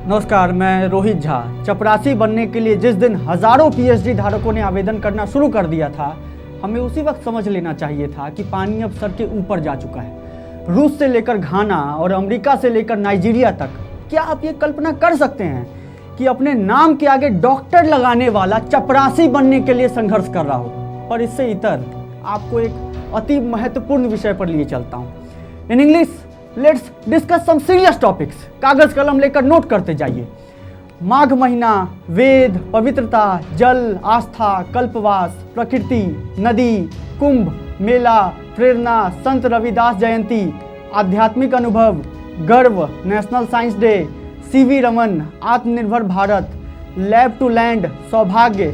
नमस्कार, मैं रोहित झा। चपरासी बनने के लिए जिस दिन हजारों पीएचडी धारकों ने आवेदन करना शुरू कर दिया था, हमें उसी वक्त समझ लेना चाहिए था कि पानी अब सर के ऊपर जा चुका है। रूस से लेकर घाना और अमेरिका से लेकर नाइजीरिया तक, क्या आप ये कल्पना कर सकते हैं कि अपने नाम के आगे डॉक्टर लगाने वाला चपरासी बनने के लिए संघर्ष कर रहा हो? पर इससे इतर आपको एक अति महत्वपूर्ण विषय पर लिए चलता हूँ। In English, let's discuss some serious topics. कागज कलम लेकर नोट करते जाइए। माघ महीना, वेद, पवित्रता, जल, आस्था, कल्पवास, प्रकृति, नदी, कुंभ, मेला, प्रेरणा, संत रविदास जयंती, आध्यात्मिक अनुभव, गर्व, national science day, CV Raman, Aatmanirbhar Bharat, lab to land, सौभाग्य,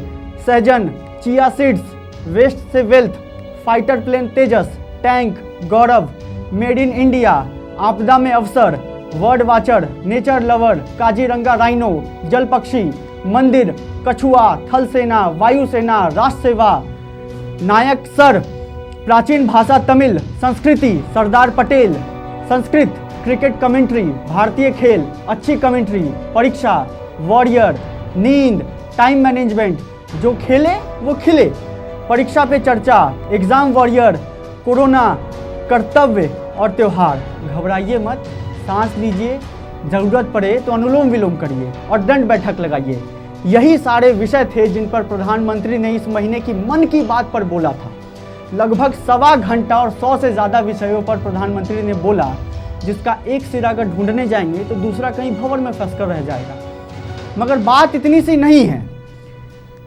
सहजन, चिया सीड्स, वेस्ट से wealth, fighter plane Tejas, tank, गौरव, मेड इन इंडिया, आपदा में अवसर, bird watcher, nature lover, Kaziranga rhino, जल पक्षी, मंदिर, कछुआ, थल सेना, वायुसेना, राष्ट्र सेवा, नायक सर, प्राचीन भाषा तमिल, संस्कृति, सरदार पटेल, संस्कृत, क्रिकेट कमेंट्री, भारतीय खेल, अच्छी कमेंट्री, परीक्षा, वॉरियर, नींद, टाइम मैनेजमेंट, जो खेले वो खिले, परीक्षा पे चर्चा, एग्जाम वॉरियर, कोरोना, कर्तव्य और त्योहार। घबराइए मत, सांस लीजिए, जरूरत पड़े तो अनुलोम विलोम करिए और दंड बैठक लगाइए। यही सारे विषय थे जिन पर प्रधानमंत्री ने इस महीने की मन की बात पर बोला था। लगभग 1.25 घंटा और 100 से ज़्यादा विषयों पर प्रधानमंत्री ने बोला, जिसका एक सिरा अगर ढूंढने जाएंगे तो दूसरा कहीं भंवर में फंस कर रह जाएगा। मगर बात इतनी सी नहीं है।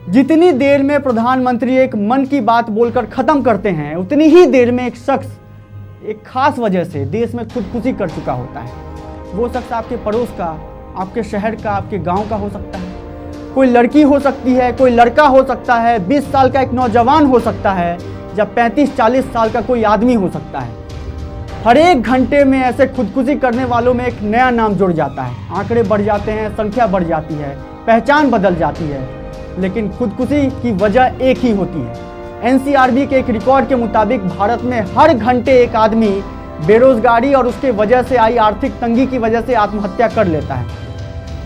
जितनी देर में प्रधानमंत्री एक मन की बात बोलकर ख़त्म करते हैं, उतनी ही देर में एक शख्स एक खास वजह से देश में खुदकुशी कर चुका होता है। वो शख्स आपके पड़ोस का, आपके शहर का, आपके गांव का हो सकता है, कोई लड़की हो सकती है, कोई लड़का हो सकता है, 20 साल का एक नौजवान हो सकता है, या 35-40 साल का कोई आदमी हो सकता है। हर एक घंटे में ऐसे खुदकुशी करने वालों में एक नया नाम जुड़ जाता है। आंकड़े बढ़ जाते हैं, संख्या बढ़ जाती है, पहचान बदल जाती है, लेकिन खुदकुशी की वजह एक ही होती है। एनसीआरबी के एक रिकॉर्ड के मुताबिक भारत में हर घंटे एक आदमी बेरोजगारी और उसके वजह से आई आर्थिक तंगी की वजह से आत्महत्या कर लेता है।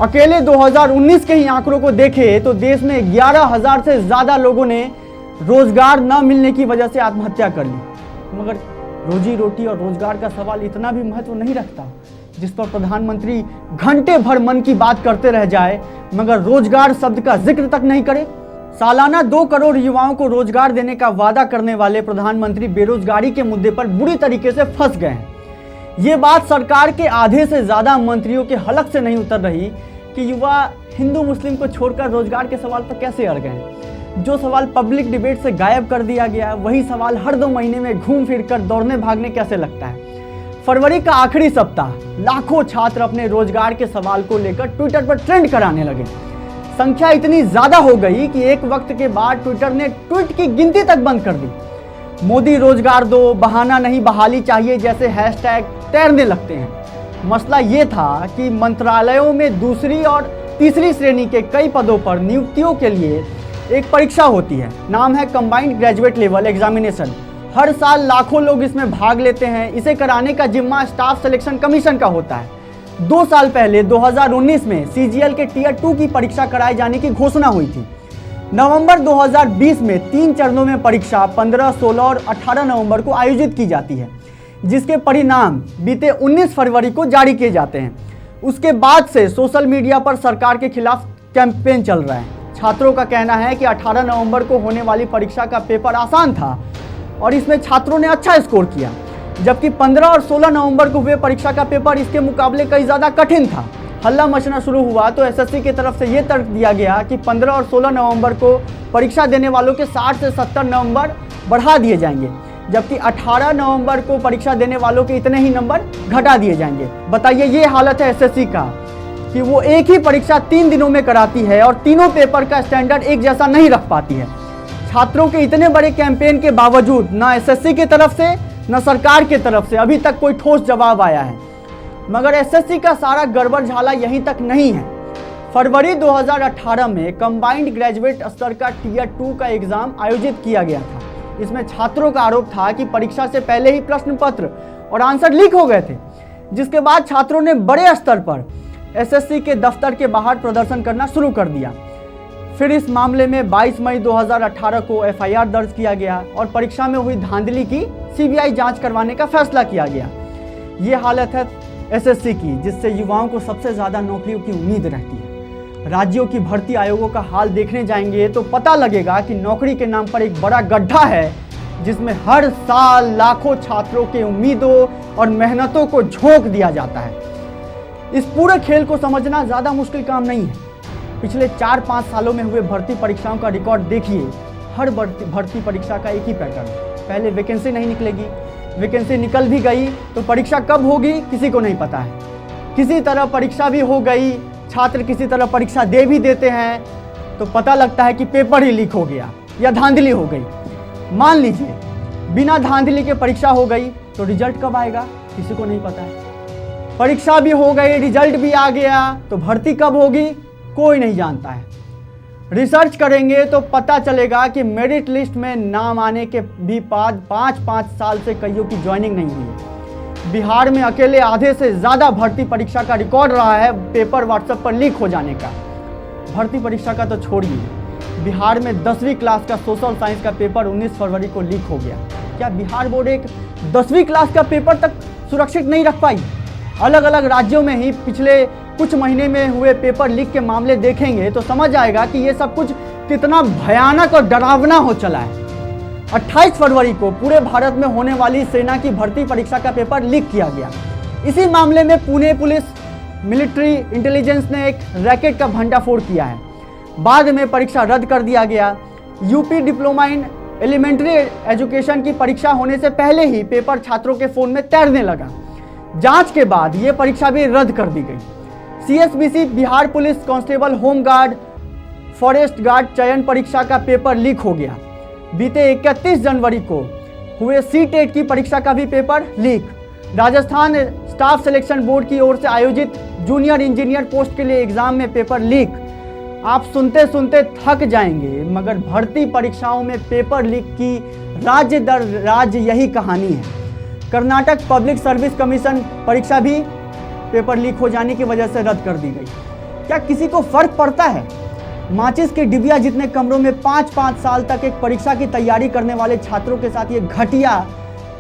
अकेले 2019 के ही आंकड़ों को देखें तो देश में 11,000 से ज़्यादा लोगों ने रोजगार न मिलने की वजह से आत्महत्या कर ली। मगर रोजी रोटी और रोजगार का सवाल इतना भी महत्व नहीं रखता जिस पर प्रधानमंत्री घंटे भर मन की बात करते रह जाए, मगर रोजगार शब्द का जिक्र तक नहीं करे। सालाना 2 करोड़ युवाओं को रोजगार देने का वादा करने वाले प्रधानमंत्री बेरोजगारी के मुद्दे पर बुरी तरीके से फंस गए हैं। ये बात सरकार के आधे से ज़्यादा मंत्रियों के हलक से नहीं उतर रही कि युवा हिंदू मुस्लिम को छोड़कर रोजगार के सवाल पर कैसे अड़ गए। जो सवाल पब्लिक डिबेट से गायब कर दिया गया, वही सवाल हर 2 महीने में घूम फिर कर दौड़ने भागने कैसे लगता है। फरवरी का आखिरी सप्ताह लाखों छात्र अपने रोजगार के सवाल को लेकर ट्विटर पर ट्रेंड कराने लगे। संख्या इतनी ज्यादा हो गई कि एक वक्त के बाद ट्विटर ने ट्वीट की गिनती तक बंद कर दी। मोदी रोजगार दो, बहाना नहीं बहाली चाहिए जैसे हैशटैग तैरने लगते हैं। मसला ये था कि मंत्रालयों में दूसरी और तीसरी श्रेणी के कई पदों पर नियुक्तियों के लिए एक परीक्षा होती है। नाम है कंबाइंड ग्रेजुएट लेवल एग्जामिनेशन। हर साल लाखों लोग इसमें भाग लेते हैं। इसे कराने का जिम्मा स्टाफ सिलेक्शन कमीशन का होता है। 2 साल पहले 2019 में सीजीएल के टियर 2 की परीक्षा कराए जाने की घोषणा हुई थी। नवंबर 2020 में 3 चरणों में परीक्षा 15, 16 और 18 नवंबर को आयोजित की जाती है, जिसके परिणाम बीते 19 फरवरी को जारी किए जाते हैं। उसके बाद से सोशल मीडिया पर सरकार के खिलाफ कैंपेन चल रहा है। छात्रों का कहना है कि 18 नवंबर को होने वाली परीक्षा का पेपर आसान था और इसमें छात्रों ने अच्छा स्कोर किया, जबकि 15 और 16 नवंबर को हुए परीक्षा का पेपर इसके मुकाबले कई ज़्यादा कठिन था। हल्ला मचना शुरू हुआ तो एसएससी की तरफ से ये तर्क दिया गया कि 15 और 16 नवंबर को परीक्षा देने वालों के 60 से 70 नंबर बढ़ा दिए जाएंगे, जबकि 18 नवंबर को परीक्षा देने वालों के इतने ही नंबर घटा दिए जाएंगे। बताइए, ये हालत है एसएससी का कि वो एक ही परीक्षा 3 दिनों में कराती है और तीनों पेपर का स्टैंडर्ड एक जैसा नहीं रख पाती है। छात्रों के इतने बड़े कैंपेन के बावजूद न एसएससी की तरफ से न सरकार की तरफ से अभी तक कोई ठोस जवाब आया है। मगर एसएससी का सारा गड़बड़ झाला यहीं तक नहीं है। फरवरी 2018 में कंबाइंड ग्रेजुएट स्तर का टियर 2 का एग्जाम आयोजित किया गया था। इसमें छात्रों का आरोप था कि परीक्षा से पहले ही प्रश्न पत्र और आंसर लीक हो गए थे, जिसके बाद छात्रों ने बड़े स्तर पर एसएससी के दफ्तर के बाहर प्रदर्शन करना शुरू कर दिया। फिर इस मामले में 22 मई 2018 को एफआईआर दर्ज किया गया और परीक्षा में हुई धांधली की सीबीआई जांच करवाने का फैसला किया गया। ये हालत है एसएससी की, जिससे युवाओं को सबसे ज़्यादा नौकरियों की उम्मीद रहती है। राज्यों की भर्ती आयोगों का हाल देखने जाएंगे तो पता लगेगा कि नौकरी के नाम पर एक बड़ा गड्ढा है, जिसमें हर साल लाखों छात्रों के उम्मीदों और मेहनतों को झोंक दिया जाता है। इस पूरे खेल को समझना ज़्यादा मुश्किल काम नहीं है। पिछले 4-5 सालों में हुए भर्ती परीक्षाओं का रिकॉर्ड देखिए। हर भर्ती परीक्षा का एक ही पैटर्न है। पहले वैकेंसी नहीं निकलेगी, वैकेंसी निकल भी गई तो परीक्षा कब होगी किसी को नहीं पता है। किसी तरह परीक्षा भी हो गई, छात्र किसी तरह परीक्षा दे भी देते हैं तो पता लगता है कि पेपर ही लीक हो गया या धांधली हो गई। मान लीजिए बिना धांधली के परीक्षा हो गई तो रिजल्ट कब आएगा किसी को नहीं पता है। परीक्षा भी हो गई, रिजल्ट भी आ गया तो भर्ती कब होगी कोई नहीं जानता है। रिसर्च करेंगे तो पता चलेगा कि मेरिट लिस्ट में नाम आने के भी बाद 5-5 साल से कईयों की ज्वाइनिंग नहीं हुई है। बिहार में अकेले आधे से ज़्यादा भर्ती परीक्षा का रिकॉर्ड रहा है पेपर व्हाट्सएप पर लीक हो जाने का। भर्ती परीक्षा का तो छोड़िए, बिहार में 10वीं क्लास का सोशल साइंस का पेपर 19 फरवरी को लीक हो गया। क्या बिहार बोर्ड एक 10वीं क्लास का पेपर तक सुरक्षित नहीं रख पाई? अलग अलग राज्यों में ही पिछले कुछ महीने में हुए पेपर लीक के मामले देखेंगे तो समझ आएगा कि ये सब कुछ कितना भयानक और डरावना हो चला है। 28 फरवरी को पूरे भारत में होने वाली सेना की भर्ती परीक्षा का पेपर लीक किया गया। इसी मामले में पुणे पुलिस मिलिट्री इंटेलिजेंस ने एक रैकेट का भंडाफोड़ किया है। बाद में परीक्षा रद्द कर दिया गया। UP diploma in elementary education की परीक्षा होने से पहले ही पेपर छात्रों के फ़ोन में तैरने लगा। जांच के बाद ये परीक्षा भी रद्द कर दी गई। CSBC Bihar police constable home guard forest guard चयन परीक्षा का पेपर लीक हो गया। बीते 31 जनवरी को हुए सीटेट की परीक्षा का भी paper leak. Rajasthan staff selection board की ओर से आयोजित जूनियर इंजीनियर पोस्ट के लिए एग्जाम में पेपर लीक। आप सुनते सुनते थक जाएंगे, मगर भर्ती परीक्षाओं में पेपर लीक की राज्य दर राज्य यही कहानी है। कर्नाटक पब्लिक सर्विस कमीशन परीक्षा भी पेपर लीक हो जाने की वजह से रद्द कर दी गई। क्या किसी को फर्क पड़ता है? माचिस के डिबिया जितने कमरों में 5-5 साल तक एक परीक्षा की तैयारी करने वाले छात्रों के साथ ये घटिया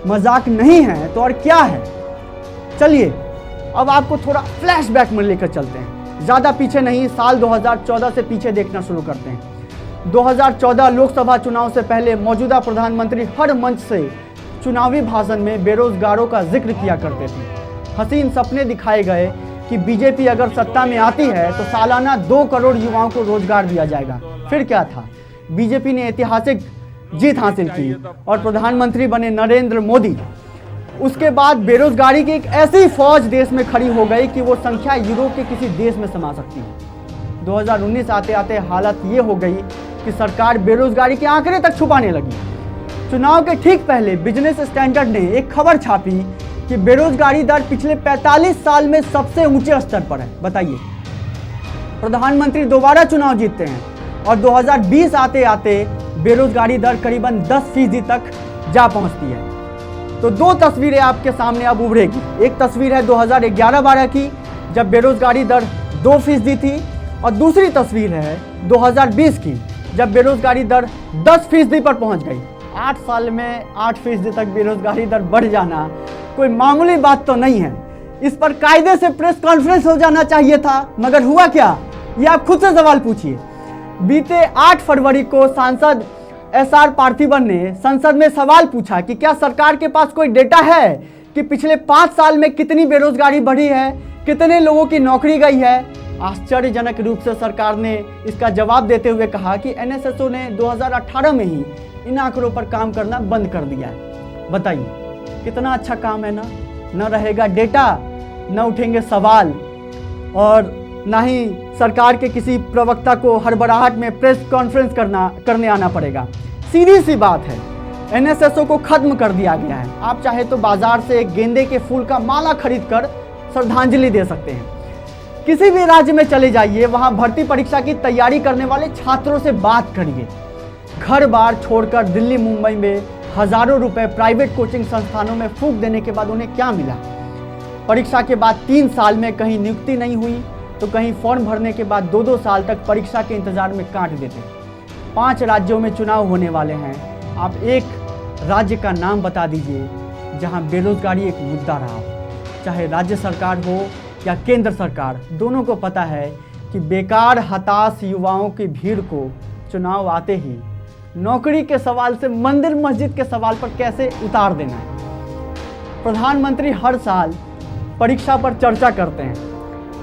मजाक नहीं है तो और क्या है। चलिए अब आपको थोड़ा फ्लैशबैक में लेकर चलते हैं। ज़्यादा पीछे नहीं, साल 2014 से पीछे देखना शुरू करते हैं। 2014 लोकसभा चुनाव से पहले मौजूदा प्रधानमंत्री हर मंच से चुनावी भाषण में बेरोजगारों का जिक्र किया करते थे। हसीन सपने दिखाए गए कि बीजेपी अगर सत्ता में आती है तो सालाना 2 करोड़ युवाओं को रोजगार दिया जाएगा। फिर क्या था, बीजेपी ने ऐतिहासिक जीत हासिल की और प्रधानमंत्री बने नरेंद्र मोदी। उसके बाद बेरोजगारी की एक ऐसी फौज देश में खड़ी हो गई कि वो संख्या यूरोप के किसी देश में समा सकती है। 2019 आते आते हालत ये हो गई कि सरकार बेरोजगारी के आंकड़े तक छुपाने लगी। चुनाव के ठीक पहले बिजनेस स्टैंडर्ड ने एक खबर छापी कि बेरोजगारी दर पिछले 45 साल में सबसे ऊंचे स्तर पर है। बताइए, प्रधानमंत्री दोबारा चुनाव जीतते हैं और 2020 आते आते बेरोजगारी दर करीबन 10% तक जा पहुंचती है। तो 2 तस्वीरें आपके सामने अब उभरेगी। एक तस्वीर है 2011-12 की, जब बेरोजगारी दर 2% थी, और दूसरी तस्वीर है 2020 की, जब बेरोजगारी दर 10% पर पहुंच गई। 8 साल में 8% तक बेरोजगारी दर बढ़ जाना कोई मामूली बात तो नहीं है। इस पर कायदे से प्रेस कॉन्फ्रेंस हो जाना चाहिए था, मगर हुआ क्या, ये आप खुद से सवाल पूछिए। बीते 8 फरवरी को सांसद एसआर पार्थिबन ने संसद में सवाल पूछा कि क्या सरकार के पास कोई डेटा है कि पिछले 5 साल में कितनी बेरोजगारी बढ़ी है, कितने लोगों की नौकरी गई है। आश्चर्यजनक रूप से सरकार ने इसका जवाब देते हुए कहा कि एनएसएसओ ने 2018 में ही इन आंकड़ों पर काम करना बंद कर दिया है। बताइए कितना अच्छा काम है ना। न रहेगा डेटा, न उठेंगे सवाल, और ना ही सरकार के किसी प्रवक्ता को हड़बड़ाहट में प्रेस कॉन्फ्रेंस करने आना पड़ेगा। सीधी सी बात है, एनएसएसओ को खत्म कर दिया गया है। आप चाहे तो बाजार से एक गेंदे के फूल का माला खरीदकर श्रद्धांजलि दे सकते हैं। किसी भी राज्य में चले जाइए, वहां भर्ती परीक्षा की तैयारी करने वाले छात्रों से बात करिए। घर बार छोड़कर दिल्ली मुंबई में हजारों रुपए प्राइवेट कोचिंग संस्थानों में फूंक देने के बाद उन्हें क्या मिला? परीक्षा के बाद 3 साल में कहीं नियुक्ति नहीं हुई, तो कहीं फॉर्म भरने के बाद 2-2 साल तक परीक्षा के इंतजार में काट देते। 5 राज्यों में चुनाव होने वाले हैं। आप एक राज्य का नाम बता दीजिए जहां बेरोजगारी एक मुद्दा रहा हो। चाहे राज्य सरकार हो या केंद्र सरकार, दोनों को पता है कि बेकार हताश युवाओं की भीड़ को चुनाव आते ही नौकरी के सवाल से मंदिर मस्जिद के सवाल पर कैसे उतार देना है। प्रधानमंत्री हर साल परीक्षा पर चर्चा करते हैं।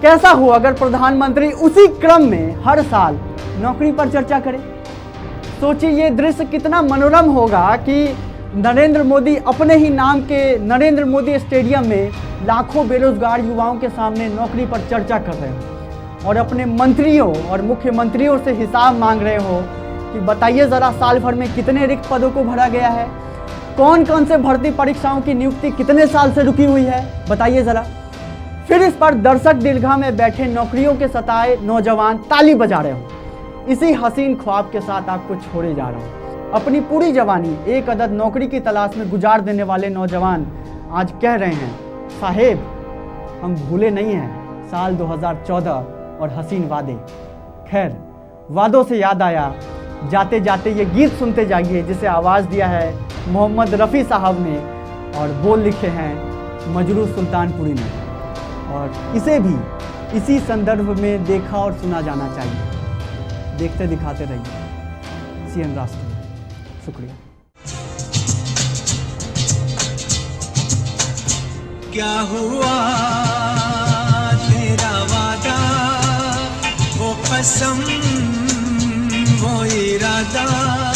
कैसा हो अगर प्रधानमंत्री उसी क्रम में हर साल नौकरी पर चर्चा करें। सोचिए ये दृश्य कितना मनोरम होगा कि नरेंद्र मोदी अपने ही नाम के नरेंद्र मोदी स्टेडियम में लाखों बेरोजगार युवाओं के सामने नौकरी पर चर्चा कर रहे हो और अपने मंत्रियों और मुख्यमंत्रियों से हिसाब मांग रहे हो कि बताइए ज़रा साल भर में कितने रिक्त पदों को भरा गया है, कौन कौन से भर्ती परीक्षाओं की नियुक्ति कितने साल से रुकी हुई है, बताइए ज़रा। फिर इस पर दर्शक दीर्घा में बैठे नौकरियों के सताए नौजवान ताली बजा रहे हो। इसी हसीन ख्वाब के साथ आपको छोड़े जा रहा हूँ। अपनी पूरी जवानी एक अदद नौकरी की तलाश में गुजार देने वाले नौजवान आज कह रहे हैं, साहेब हम भूले नहीं हैं साल 2014 और हसीन वादे। खैर, वादों से याद आया, जाते जाते ये गीत सुनते जाइए जिसे आवाज़ दिया है मोहम्मद रफ़ी साहब ने और बोल लिखे हैं मजरू सुल्तानपुरी ने। और इसे भी इसी संदर्भ में देखा और सुना जाना चाहिए। देखते दिखाते रहिए CN राष्ट्र। शुक्रिया। क्या हुआ तेरा वादा, वो कसम वो इरादा।